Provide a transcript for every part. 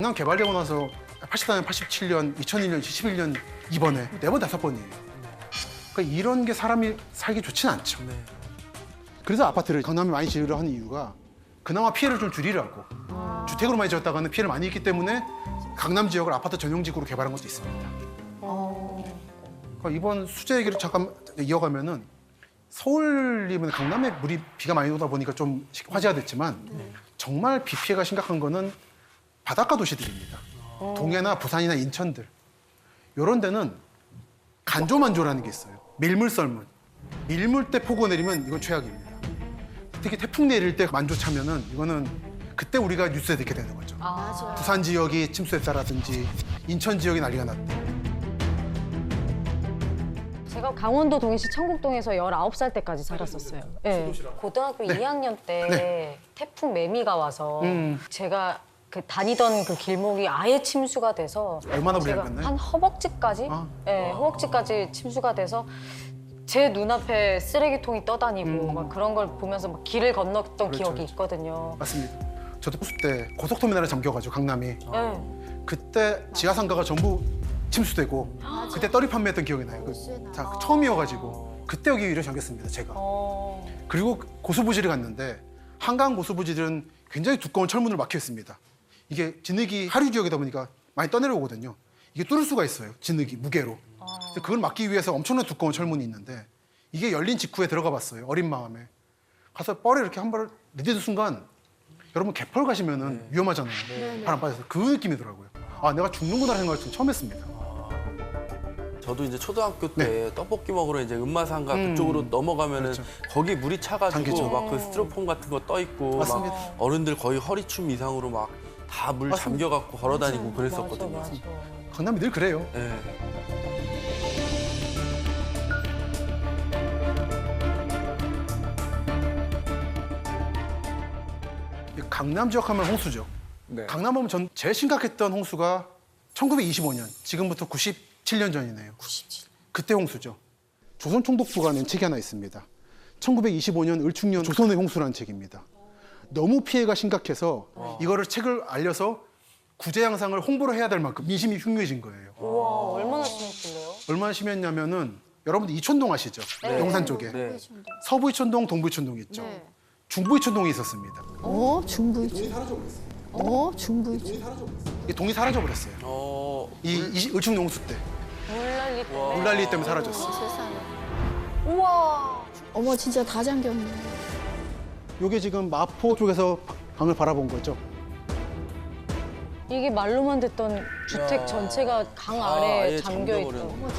강남 개발되고 나서 84년, 87년, 2001년, 21년 이번에 4번, 5번이에요. 그러니까 이런 게 사람이 살기 좋지는 않죠. 네. 그래서 아파트를 강남에 많이 지으려 하는 이유가 그나마 피해를 좀 줄이려고. 주택으로 많이 지었다가는 피해를 많이 있기 때문에 강남 지역을 아파트 전용지구로 개발한 것도 있습니다. 그러니까 이번 수재 얘기를 잠깐 이어가면은 서울이면 강남에 비가 많이 오다 보니까 좀 화제가 됐지만 정말 비 피해가 심각한 거는 바닷가 도시들입니다. 동해나 부산이나 인천들. 이런 데는 간조만조라는 게 있어요. 밀물썰물. 밀물 때 폭우 내리면 이건 최악입니다. 특히 태풍 내릴 때 만조 차면은 이거는 그때 우리가 뉴스에 듣게 되는 거죠. 맞아요. 부산 지역이 침수했다라든지 인천 지역이 난리가 났다. 제가 강원도 동해시 청국동에서 19살 때까지 살았었어요. 네. 고등학교 2학년 때 네. 태풍 매미가 와서 제가 그 다니던 그 길목이 아예 침수가 돼서 얼마나 제가 불리했나요? 한 허벅지까지, 네, 허벅지까지 침수가 돼서 제 눈앞에 쓰레기통이 떠다니고 막 그런 걸 보면서 막 길을 건넜던 기억이 그렇죠. 있거든요. 맞습니다. 저도 호수 때 고속터미널에 잠겨가지고 강남이 네. 그때 지하상가가 전부 침수되고 그때 떨이 판매했던 기억이 나요. 다 처음이어가지고 그때 여기 유려 잠겼습니다. 제가. 그리고 고수부지를 갔는데 한강 고수부지들은 굉장히 두꺼운 철문을 막혀 있습니다. 이게 진흙이 하류 지역이다 보니까 많이 떠내려오거든요. 이게 뚫을 수가 있어요. 진흙이 무게로. 그래서 그걸 막기 위해서 엄청난 두꺼운 철문이 있는데 이게 열린 직후에 들어가 봤어요. 어린 마음에. 가서 뻘에 이렇게 한 발을 내딛는 순간 여러분 개펄 가시면은 위험하잖아요. 바람 빠져서 그 느낌이더라고요. 아, 내가 죽는구나 생각을 좀 처음 했습니다. 저도 이제 초등학교 때 떡볶이 먹으러 이제 은마상가 그쪽으로 넘어가면은 그렇죠. 거기 물이 차가지고 잠기죠. 막 그 스티로폼 같은 거 떠 있고 막 맞습니다. 어른들 거의 허리춤 이상으로 막 다 물 맞습니다. 잠겨갖고 걸어다니고 그랬었거든요. 맞아. 강남이 늘 그래요. 네. 강남 지역 하면 홍수죠. 네. 강남 하면 전 제일 심각했던 홍수가 1925년, 지금부터 97년 전이네요. 97년. 그때 홍수죠. 조선총독부가 낸 책이 하나 있습니다. 1925년 을충년 조선의 홍수라는 책입니다. 너무 피해가 심각해서 이거를 책을 알려서 구제 양상을 홍보를 해야 될 만큼 민심이 흉흉해진 거예요. 우와, 얼마나 심했길래요? 얼마나 심했냐면은 여러분들 이촌동 아시죠? 용산 쪽에. 네. 서부 이촌동, 동부 이촌동 있죠. 중부 이촌동이 있었습니다. 중부이죠. 중부이죠. 이 동이 사라져 버렸어요. 이 을충 홍수 때. 물난리 때문에. 물난리 때문에 사라졌어. 세상에. 우와. 어머 진짜 다 잠겼네. 이게 지금 마포 쪽에서 강을 바라본 거죠. 이게 말로만 듣던 주택 전체가 강 아래에 아예 잠겨 있던. 잠겨버렸네.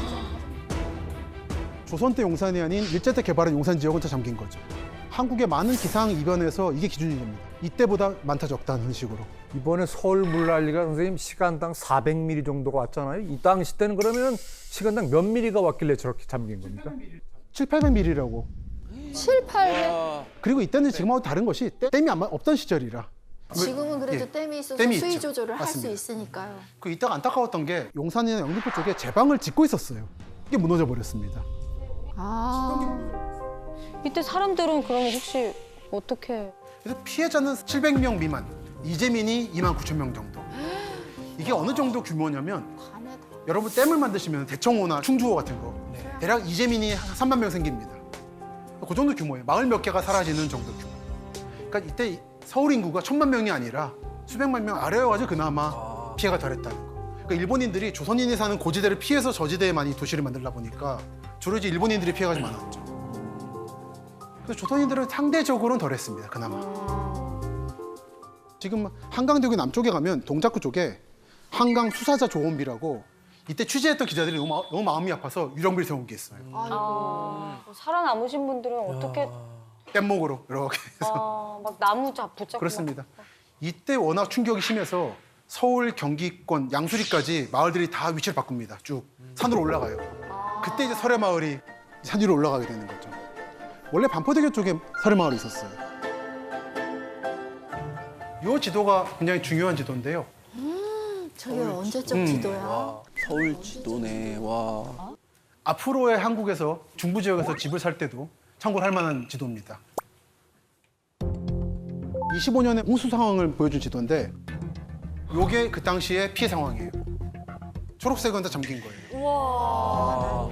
조선 때 용산이 아닌 일제 때 개발한 용산 지역은 다 잠긴 거죠. 한국의 많은 기상 이변에서 이게 기준이 됩니다. 이때보다 많다 적다 하는 식으로. 이번에 서울 물난리가 선생님 시간당 400mm 정도가 왔잖아요. 이 당시 때는 그러면 시간당 몇 미리가 왔길래 저렇게 잠긴 겁니까? 7, 800mm라고. 7, 800. 그리고 이때는 지금하고 다른 것이 댐이 없던 시절이라. 지금은 그래도 예. 댐이 있어서 댐이 수위 있죠. 조절을 할 수 맞습니다. 있으니까요. 그 이때가 안타까웠던 게 용산이나 영등포 쪽에 제방을 짓고 있었어요. 이게 무너져 버렸습니다. 이때 사람들은 그러면 혹시 어떻게? 그래서 피해자는 700명 미만, 이재민이 2만 9천 명 정도. 이게 어느 정도 규모냐면 밤에 다. 여러분 댐을 만드시면 대청호나 충주호 같은 거 대략 이재민이 3만 명 생깁니다. 그 정도 규모예요. 마을 몇 개가 사라지는 정도 규모. 그러니까 이때 서울 인구가 1,000만 명이 아니라 수백만 명 아래여가지고 그나마 피해가 덜했다는 거. 그러니까 일본인들이 조선인이 사는 고지대를 피해서 저지대에 많이 도시를 만들다 보니까 주로 이제 일본인들이 피해가 좀 많았죠. 그래서 조선인들은 상대적으로는 덜했습니다. 그나마. 지금 한강대교 남쪽에 가면 동작구 쪽에 한강 수사자 조원비라고 이때 취재했던 기자들이 너무 마음이 아파서 유령비를 세운 게 있어요. 살아남으신 분들은 어떻게 뗏목으로 이렇게 해서. 막 나무 붙잡고 그렇습니다. 이때 워낙 충격이 심해서 서울, 경기권, 양수리까지 마을들이 다 위치를 바꿉니다. 쭉 산으로 올라가요. 그때 이제 설해마을이 산 위로 올라가게 되는 거죠. 원래 반포대교 쪽에 설해마을이 있었어요. 이 지도가 굉장히 중요한 지도인데요. 저게 언제적 지도야? 와, 서울 지도네. 와. 앞으로의 한국에서 중부 지역에서 집을 살 때도 참고할 만한 지도입니다. 25년의 홍수 상황을 보여준 지도인데 요게 그 당시의 피해 상황이에요. 초록색은 다 잠긴 거예요. 우와.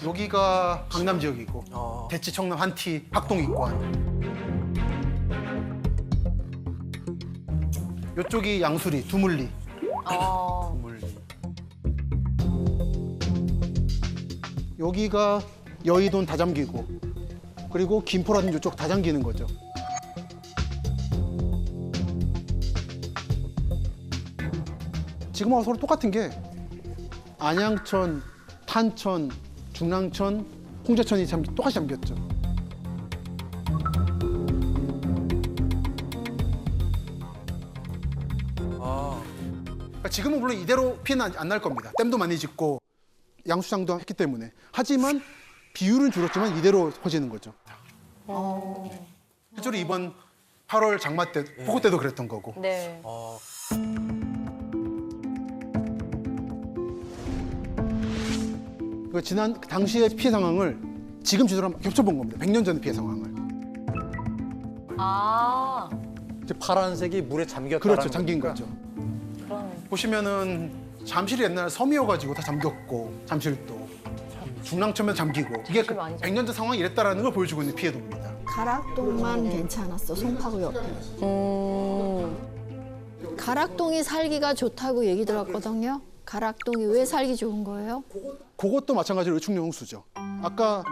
여기가 강남 지역이고 아. 대치, 청남, 한티, 학동, 이관. 이쪽이 양수리, 두물리. 물리. 여기가 여의도는 다 잠기고 그리고 김포라든지 이쪽 다 잠기는 거죠. 지금하고 서로 똑같은 게 안양천, 탄천, 중랑천, 홍제천이 똑같이 잠겼죠. 아. 그러니까 지금은 물론 이대로 피해는 안 날 겁니다. 댐도 많이 짓고 양수장도 했기 때문에. 하지만 비율은 줄었지만 이대로 퍼지는 거죠. 실제로 이번 8월 장마 때, 폭우 때도 그랬던 거고. 네. 아. 그 지난 당시의 피해 상황을 지금 지도로 한번 겹쳐본 겁니다. 100년 전의 피해 상황을. 아. 이제 파란색이 물에 잠겼다. 그렇죠, 잠긴 거죠. 그런. 보시면은 잠실이 옛날 섬이어가지고 다 잠겼고 잠실도 중랑천면 잠기고 이게 그 많이 100년 전 상황이 이랬다라는 걸 보여주고 있는 피해도입니다. 가락동만 괜찮았어. 송파구 옆에. 가락동이 살기가 좋다고 얘기 들었거든요. 가락동이 왜 살기 좋은 거예요? 그것도 마찬가지로 의충령 홍수죠. 아까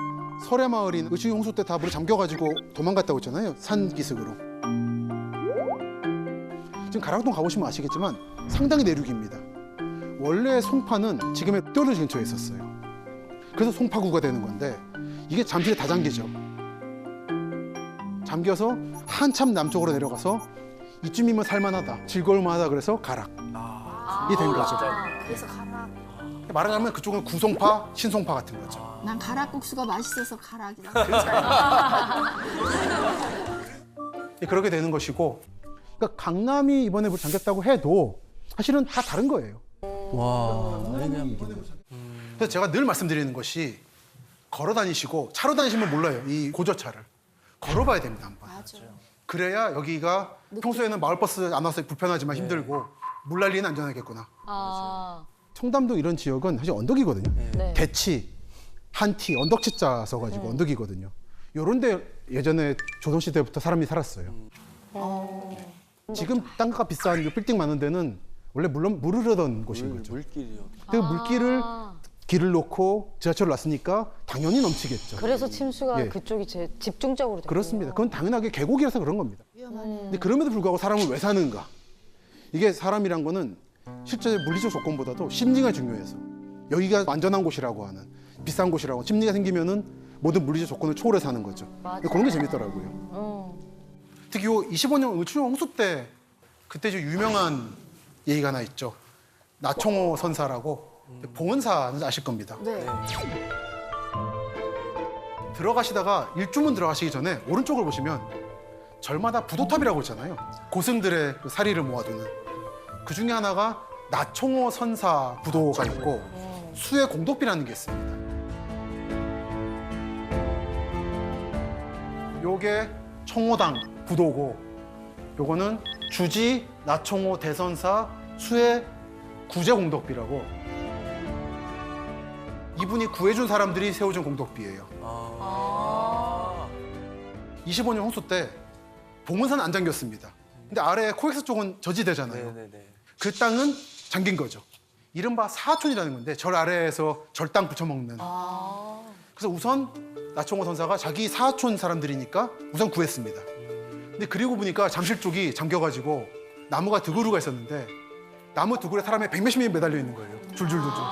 설해마을인 의충령 홍수 때 다 물에 잠겨가지고 도망갔다고 했잖아요. 산 기슭으로. 지금 가락동 가보시면 아시겠지만 상당히 내륙입니다. 원래 송파는 지금의 뼈를 근처에 있었어요. 그래서 송파구가 되는 건데 이게 잠실에 다 잠기죠. 잠겨서 한참 남쪽으로 내려가서 이쯤이면 살만하다, 즐거울만하다 그래서 가락이 된 거죠. 그래서 가락. 말하자면 그쪽은 구송파, 신송파 같은 거죠. 난 가락국수가 맛있어서 가락이라. 그렇게 되는 것이고, 그러니까 강남이 이번에 물 잠겼다고 해도 사실은 다 다른 거예요. 와. 그냥 그래서 제가 늘 말씀드리는 것이 걸어 다니시고 차로 다니시면 몰라요. 이 고저차를 걸어봐야 됩니다. 한번. 맞아. 그래야 여기가 평소에는 마을버스 안 와서 불편하지만 힘들고 물 난리는 안전하겠구나. 아. 청담동 이런 지역은 사실 언덕이거든요. 네. 대치, 한티, 언덕치자 써가지고 언덕이거든요. 요런데 예전에 조선시대부터 사람이 살았어요. 지금 땅값 비싼 요 빌딩 많은 데는 원래 물론 물 흐르던 곳인 거죠. 물길이요. 그 물길을 길을 놓고 지하철을 놨으니까 당연히 넘치겠죠. 그래서 침수가 예. 그쪽이 제 집중적으로 됐군요. 그렇습니다. 그건 당연하게 계곡이라서 그런 겁니다. 위험하네. 근데 그럼에도 불구하고 사람은 왜 사는가? 이게 사람이란 거는 실제 물리적 조건보다도 심리가 중요해서 여기가 안전한 곳이라고 하는 비싼 곳이라고 심리가 생기면은 모든 물리적 조건을 초월해 사는 거죠. 맞아요. 그런 게 재밌더라고요. 특히 요 25년 의충령 홍수 때 그때 좀 유명한 얘기가 하나 있죠. 나총호 선사라고 봉은사는 아실 겁니다. 네. 들어가시다가 일주문 들어가시기 전에 오른쪽을 보시면 절마다 부도탑이라고 있잖아요. 고승들의 그 사리를 모아두는. 그 중에 하나가 나총호 선사 부도가 있고 수해 공덕비라는 게 있습니다. 요게 청호당 부도고 요거는 주지 나총호 대선사 수해 구제 공덕비라고 이분이 구해준 사람들이 세워준 공덕비예요. 25년 홍수 때 봉은사는 안 잠겼습니다. 근데 아래 코엑스 쪽은 저지대잖아요. 네네네. 그 땅은 잠긴 거죠. 이른바 사촌이라는 건데 절 아래에서 절땅 부쳐먹는. 그래서 우선 나총호 선사가 자기 사촌 사람들이니까 우선 구했습니다. 근데 그리고 보니까 잠실 쪽이 잠겨가지고 나무가 드구루가 있었는데 나무 드구루에 사람이 100몇십 명이 매달려 있는 거예요. 줄줄줄줄.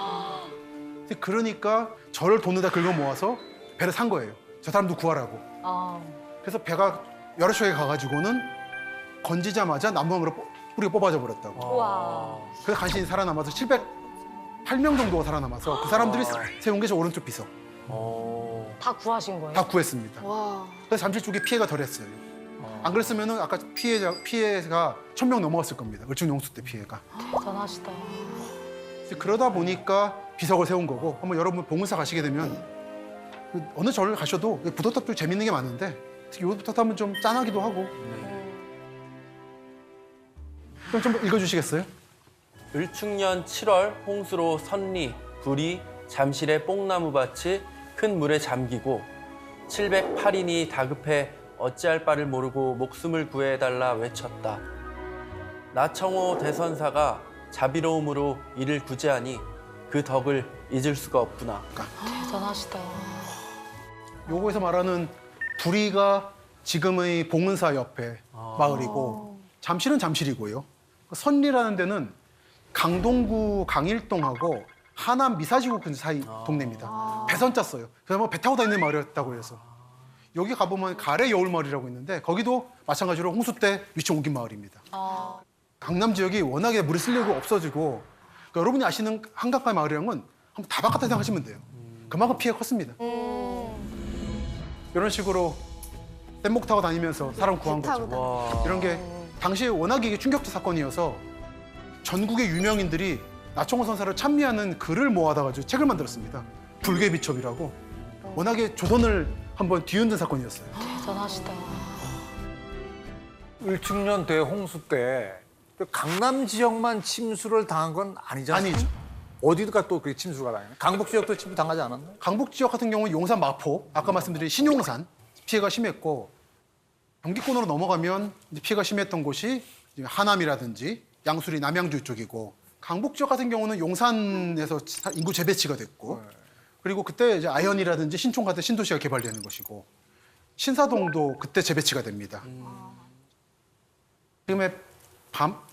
근데 그러니까 저를 돈을 다 긁어 모아서 배를 산 거예요. 저 사람도 구하라고. 아. 그래서 배가 여러 척에 가가지고는 건지자마자 나무함으로 뿌리가 뽑아져 버렸다고. 와. 그래서 간신히 살아남아서 708명 정도가 살아남아서 그 사람들이 세운 게 저 오른쪽 비석. 다 구하신 거예요? 다 구했습니다. 와. 그래서 잠실 쪽이 피해가 덜했어요. 안 그랬으면은 아까 피해가 1000명 넘어갔을 겁니다. 을충용수 때 피해가. 대단하시다. 그러다 보니까 비석을 세운 거고 한번 여러분 봉은사 가시게 되면 어느 절을 가셔도 부도탑도 재밌는 게 많은데 특히 요것부터 하면 좀 짠하기도 하고. 그럼 좀 읽어주시겠어요? 을충년 7월 홍수로 선리, 불이, 잠실의 뽕나무밭이 큰 물에 잠기고 708인이 다급해 어찌할 바를 모르고 목숨을 구해달라 외쳤다. 나청호 대선사가 자비로움으로 이를 구제하니 그 덕을 잊을 수가 없구나. 대단하시다. 요거에서 말하는 부리가 지금의 봉은사 옆에 마을이고 잠실은 잠실이고요. 선리라는 데는 강동구 강일동하고 하남 미사지구 근처 사이 동네입니다. 배선자 써요. 그래서 뭐 배 타고 다니는 마을이었다고 해서 여기 가보면 가래 여울마을이라고 있는데 거기도 마찬가지로 홍수 때 위치 옮긴 마을입니다. 강남 지역이 워낙에 물이 쓸려고 없어지고 그러니까 여러분이 아시는 한강가의 마을이라는 건 한번 다 바깥에 생각하시면 돼요. 그만큼 피해가 컸습니다. 이런 식으로 뗏목 타고 다니면서 사람 구한 배 타고 거죠. 와. 이런 게 당시에 워낙에 이게 충격적 사건이어서 전국의 유명인들이 나청호 선사를 찬미하는 글을 모아다가지고 책을 만들었습니다. 불교의 비첩이라고. 워낙에 조선을 한번 뒤흔든 사건이었어요. 대단하시다. 을충년 대홍수 때 강남 지역만 침수를 당한 건 아니잖아요. 아니죠. 어디가 또 그렇게 침수가 당했나? 강북 지역도 침수 당하지 않았나요? 강북 지역 같은 경우는 용산 마포, 아까 말씀드린 신용산 피해가 심했고 경기권으로 넘어가면 이제 피해가 심했던 곳이 이제 하남이라든지 양수리, 남양주 쪽이고 강북 지역 같은 경우는 용산에서 인구 재배치가 됐고 그리고 그때 이제 아현이라든지 신촌 같은 신도시가 개발되는 것이고 신사동도 그때 재배치가 됩니다. 지금의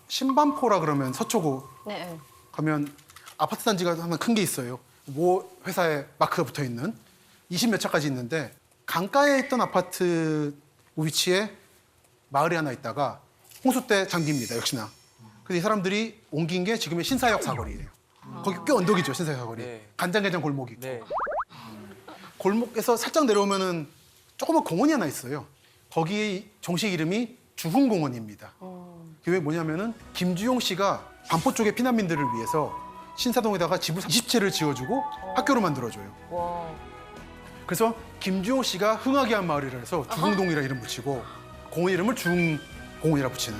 신반포라 그러면 서초구 네. 가면 아파트 단지가 하나 큰 게 있어요. 모 회사에 마크가 붙어 있는 20몇 차까지 있는데 강가에 있던 아파트 위치에 마을이 하나 있다가 홍수 때 잠깁니다. 역시나. 그래서 이 사람들이 옮긴 게 지금의 신사역 사거리예요. 거기 꽤 언덕이죠, 신사역 사거리. 네. 간장게장 골목이 있고. 네. 골목에서 살짝 내려오면은 조그만 공원이 하나 있어요. 거기에 정식 이름이 주흥공원입니다. 그게 뭐냐면은 김주용 씨가 반포 쪽의 피난민들을 위해서 신사동에다가 집을 20채를 지어주고 학교를 만들어줘요. 와. 그래서 김주용 씨가 흥하게 한 마을이라 해서 주흥동이라 이름 붙이고 공원 이름을 주흥공원이라 붙이는.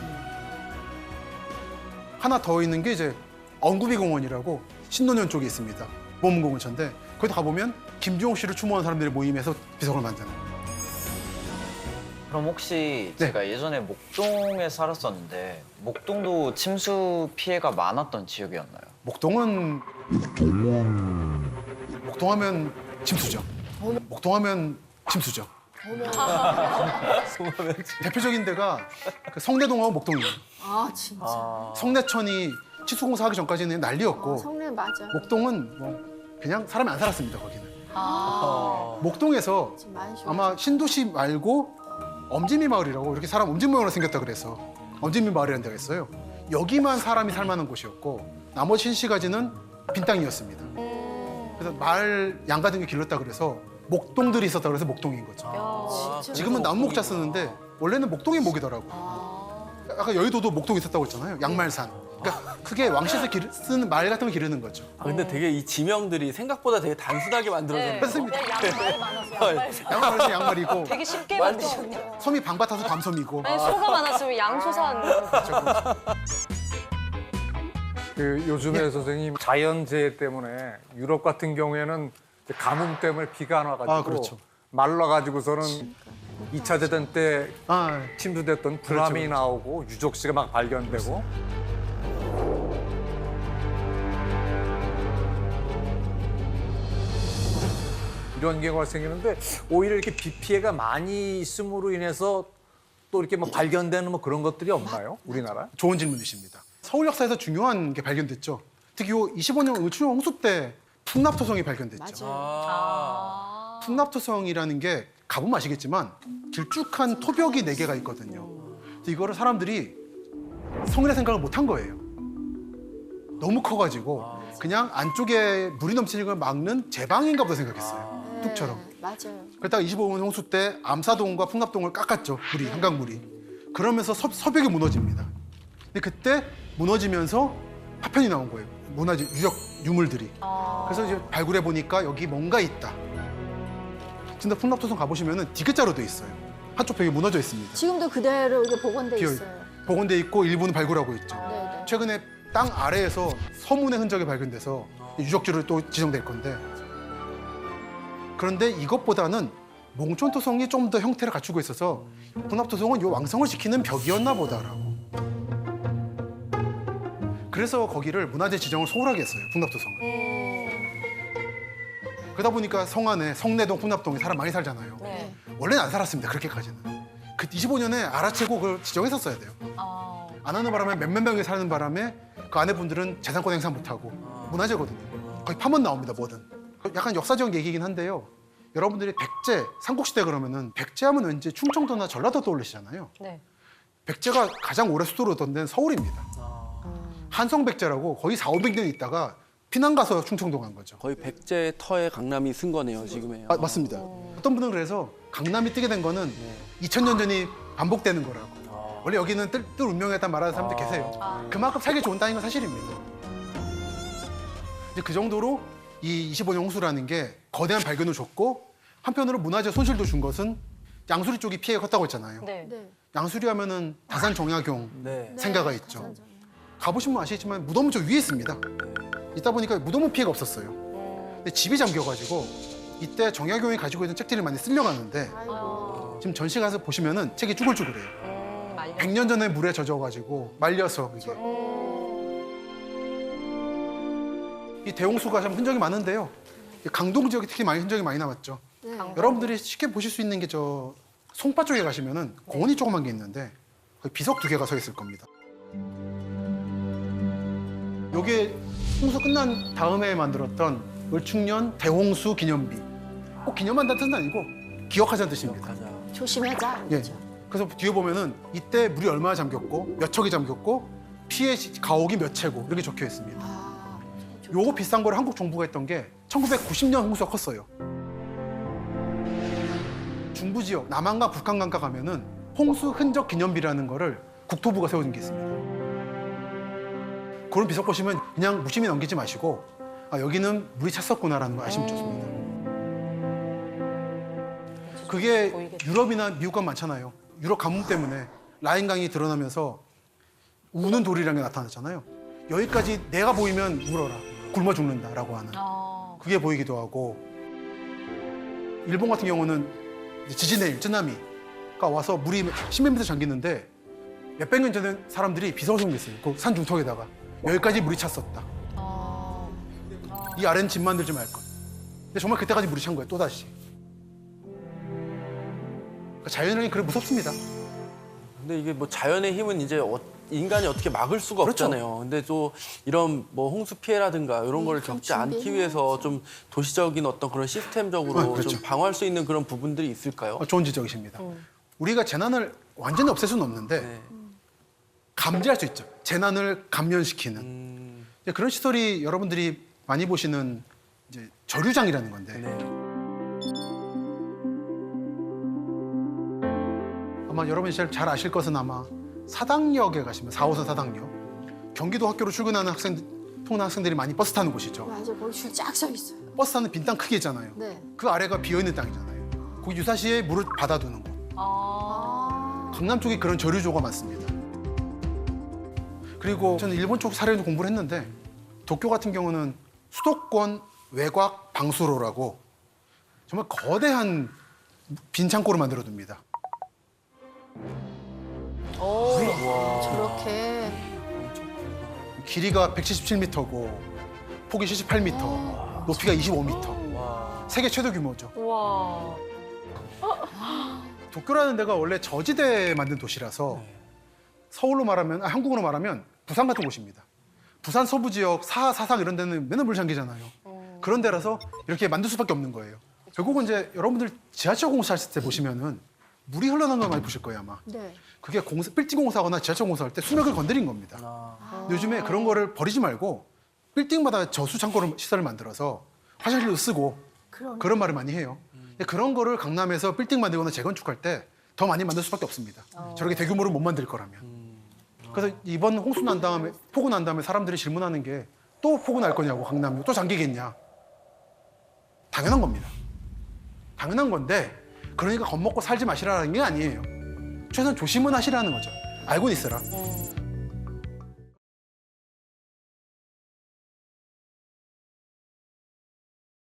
하나 더 있는 게 이제 엉구비 공원이라고 신논현 쪽에 있습니다. 모문공원처인데 거기다 가보면 김주용 씨를 추모하는 사람들이 모임에서 비석을 만드는. 그럼 혹시 네. 제가 예전에 목동에 살았었는데 목동도 침수 피해가 많았던 지역이었나요? 목동하면 침수죠. 목동하면 침수죠. 대표적인 데가 그 성내동하고 목동이에요. 아 진짜. 성내천이 치수공사하기 전까지는 난리였고 성내 맞아. 목동은 뭐 그냥 사람이 안 살았습니다. 거기는. 아. 목동에서 지금 많이 좋아. 아마 신도시 말고 엄지미 마을이라고 이렇게 사람 엄지 모양으로 생겼다 그래서 엄지미 마을이라는 데가 있어요. 여기만 사람이 살 만한 곳이었고 나머지 신시가지는 빈 땅이었습니다. 그래서 마을 양가 등이 길렀다 그래서 목동들이 있었다 그래서 목동인 거죠. 아, 지금은 남목자 쓰는데 원래는 목동이 목이더라고요. 아까 여의도도 목동이 있었다고 했잖아요. 양말산. 그러니까 크게 왕실에서 쓰는 말 같은 걸 기르는 거죠. 아, 근데 되게 이 지명들이 생각보다 되게 단순하게 만들어졌네요. 맞습니다. 양말 많았어요. 양말은 양말이고 되게 쉽게 만드셨네요. 섬이 방밭아서 밤섬이고 아니, 소가 많았으면 양소산. 그 요즘에 선생님 자연재해 때문에 유럽 같은 경우에는 가뭄 때문에 비가 안 와가지고 아, 그렇죠. 말라가지고서는 2차 대전 때 아, 침수됐던 불암이 그렇죠. 나오고 유적지가 막 발견되고 이런 경우가 생기는데 오히려 이렇게 비 피해가 많이 있음으로 인해서 또 이렇게 뭐 발견되는 뭐 그런 것들이 없나요? 우리나라? 좋은 질문이십니다. 서울 역사에서 중요한 게 발견됐죠. 특히 요 25년 을충년 홍수 때 풍납토성이 발견됐죠. 맞아요. 아, 풍납토성이라는 게 가보면 아시겠지만 길쭉한 토벽이 4개가 있거든요. 근데 이거를 사람들이 성이라 생각을 못 한 거예요. 너무 커가지고 그냥 안쪽에 물이 넘치는 걸 막는 제방인가 보다 생각했어요. 뚝처럼. 네, 맞아요. 그러다가 25년 홍수 때 암사동과 풍납동을 깎았죠. 물이, 한강물이. 그러면서 서벽이 무너집니다. 근데 그때 무너지면서 파편이 나온 거예요. 문화재, 유물들이. 그래서 이제 발굴해 보니까 여기 뭔가 있다. 진짜 풍납토성 가보시면은 디귿자로 돼 있어요. 한쪽 벽이 무너져 있습니다. 지금도 그대로 이게 복원돼 비어 있어요. 복원돼 있고 일부는 발굴하고 있죠. 네네. 최근에 땅 아래에서 서문의 흔적이 발견돼서 유적지로 또 지정될 건데 그런데 이것보다는 몽촌토성이 좀 더 형태를 갖추고 있어서 군합토성은 이 왕성을 지키는 벽이었나 보다라고. 그래서 거기를 문화재 지정을 소홀하게 했어요. 군합토성을. 그러다 보니까 성 안에 성내동, 군합동에 사람 많이 살잖아요. 네. 원래는 안 살았습니다. 그렇게까지는. 그 25년에 알아채고 그걸 지정했었어야 돼요. 안 하는 바람에 몇몇 명이 사는 바람에 그 안에 분들은 재산권 행사 못하고 문화재거든요. 거의 파면 나옵니다, 뭐든. 약간 역사적 얘기긴 한데요. 여러분들이 백제, 삼국시대 그러면은 백제하면 왠지 충청도나 전라도 떠올리시잖아요. 네. 백제가 가장 오래 수도로 던 데는 서울입니다. 한성백제라고 거의 400~500년 있다가 피난 가서 충청도 간 거죠. 거의 백제 터에 강남이 쓴 거네요, 지금의. 아, 맞습니다. 어떤 분은 그래서 강남이 뜨게 된 거는 2000년 전이 반복되는 거라고. 원래 여기는 뜰 운명이었단 말하는 사람들 계세요. 그만큼 살기 좋은 땅인 건 사실입니다. 이제 그 정도로 이 25년 홍수라는 게 거대한 발견을 줬고 한편으로 문화재 손실도 준 것은 양수리 쪽이 피해가 컸다고 했잖아요. 네. 네. 양수리 하면은 다산 정약용 네. 생가가 있죠. 가보시면 아시겠지만 무덤은 저 위에 있습니다. 있다 보니까 무덤은 피해가 없었어요. 근데 집이 잠겨가지고 이때 정약용이 가지고 있는 책들이 많이 쓸려가는데 아이고. 지금 전시 가서 보시면은 책이 쭈글쭈글해요. 말려. 100년 전에 물에 젖어가지고 말려서 이게. 이 대홍수가 참 흔적이 많은데요. 이 강동 지역이 특히 많이 흔적이 많이 남았죠. 네. 여러분들이 쉽게 보실 수 있는 게 저 송파 쪽에 가시면은 공원이 조그만 게 있는데 거기 비석 2개가 서 있을 겁니다. 요게 홍수 끝난 다음에 만들었던 을충년 대홍수 기념비. 꼭 기념한다는 뜻은 아니고 기억하자는 뜻입니다. 가자. 조심하자. 예. 그렇죠. 그래서 뒤에 보면은 이때 물이 얼마나 잠겼고 몇 척이 잠겼고 피해 가옥이 몇 채고 이렇게 적혀 있습니다. 아, 요거 비싼 거를 한국 정부가 했던 게 1990년 홍수가 컸어요. 중부 지역 남한강 북한강가 가면은 홍수 흔적 기념비라는 거를 국토부가 세워준 게 있습니다. 그런 비석 보시면 그냥 무심히 넘기지 마시고 아, 여기는 물이 찼었구나라는 거 아시면 좋습니다. 그게 유럽이나 미국 가면 많잖아요. 유럽 가뭄 때문에 라인강이 드러나면서 우는 돌이라는 게 나타났잖아요. 여기까지 내가 보이면 울어라. 굶어 죽는다라고 하는. 그게 보이기도 하고 일본 같은 경우는 이제 지진의 일, 쓰나미가 와서 물이 10몇 미터 잠기는데 몇백 년 전에 사람들이 비석을 세운 게 있어요. 그 산 중턱에다가 여기까지 물이 찼었다. 이 아래는 집 만들지 말 것. 근데 정말 그때까지 물이 찬 거예요. 또다시. 그러니까 자연이라는 게 그래 무섭습니다. 근데 이게 뭐 자연의 힘은 이제 인간이 어떻게 막을 수가 그렇죠. 없잖아요. 근데 또 이런 뭐 홍수 피해라든가 이런 걸 겪지 않기 위해서 좀 도시적인 어떤 그런 시스템적으로 그렇죠. 좀 방어할 수 있는 그런 부분들이 있을까요? 좋은 지적이십니다. 우리가 재난을 완전히 없앨 수는 없는데 네. 감지할 수 있죠. 재난을 감면시키는 이제 그런 시설이 여러분들이 많이 보시는 이제 저류장이라는 건데 네. 아마 여러분이 잘 아실 것은 아마 사당역에 가시면 4호선 사당역 경기도 학교로 출근하는 통학하는 학생들이 많이 버스 타는 곳이죠. 맞아. 거기 줄 쫙 서 있어요. 버스 타는 빈 땅 크게 있잖아요. 네. 그 아래가 비어있는 땅이잖아요. 거기 유사시에 물을 받아두는 곳. 강남 쪽에 그런 저류조가 많습니다. 그리고 저는 일본 쪽 사례도 공부를 했는데 도쿄 같은 경우는 수도권 외곽 방수로라고 정말 거대한 빈 창고를 만들어둡니다. 저렇게. 길이가 177m고 폭이 78m, 높이가 25m. 세계 최대 규모죠. 우와. 도쿄라는 데가 원래 저지대에 만든 도시라서 서울로 말하면 한국으로 말하면 부산 같은 곳입니다. 부산 서부 지역 사상 이런 데는 맨날 물 잠기잖아요. 그런 데라서 이렇게 만들 수밖에 없는 거예요. 결국은 이제 여러분들 지하철 공사하실 때 보시면은 물이 흘러나오는 거 많이 보실 거예요 아마. 네. 그게 빌딩 공사하거나 지하철 공사할 때 수맥을 건드린 겁니다. 근데 요즘에 그런 거를 버리지 말고 빌딩마다 저수 창고를 시설을 만들어서 화장실로 쓰고 그런 말을 많이 해요. 근데 그런 거를 강남에서 빌딩 만들거나 재건축할 때 더 많이 만들 수밖에 없습니다. 저렇게 대규모로 못 만들 거라면. 그래서 이번 홍수 난 다음에 폭우 난 다음에 사람들이 질문하는 게 또 폭우 날 거냐고 강남이 또 잠기겠냐. 당연한 겁니다. 당연한 건데 그러니까 겁먹고 살지 마시라는 게 아니에요. 최소한 조심은 하시라는 거죠. 알고는 있어라.